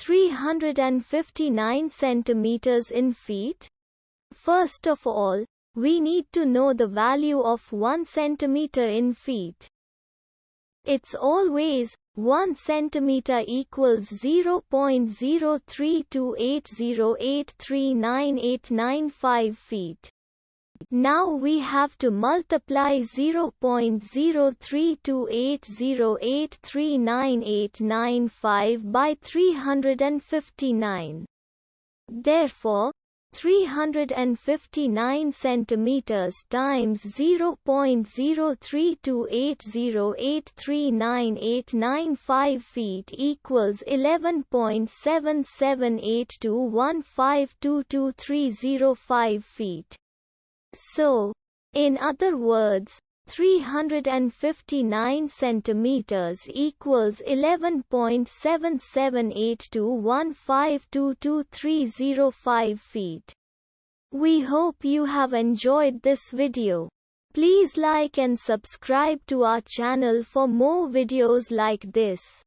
359 centimeters in feet? First of all, we need to know the value of 1 centimeter in feet. It's always 1 centimeter equals 0.03280839895 feet. Now we have to multiply 0.03280839895 by 359. Therefore, 359 centimeters times 0.03280839895 feet equals 11.7782152230 feet. So, in other words, 359 centimeters equals 11.7782152230 feet. We hope you have enjoyed this video. Please like and subscribe to our channel for more videos like this.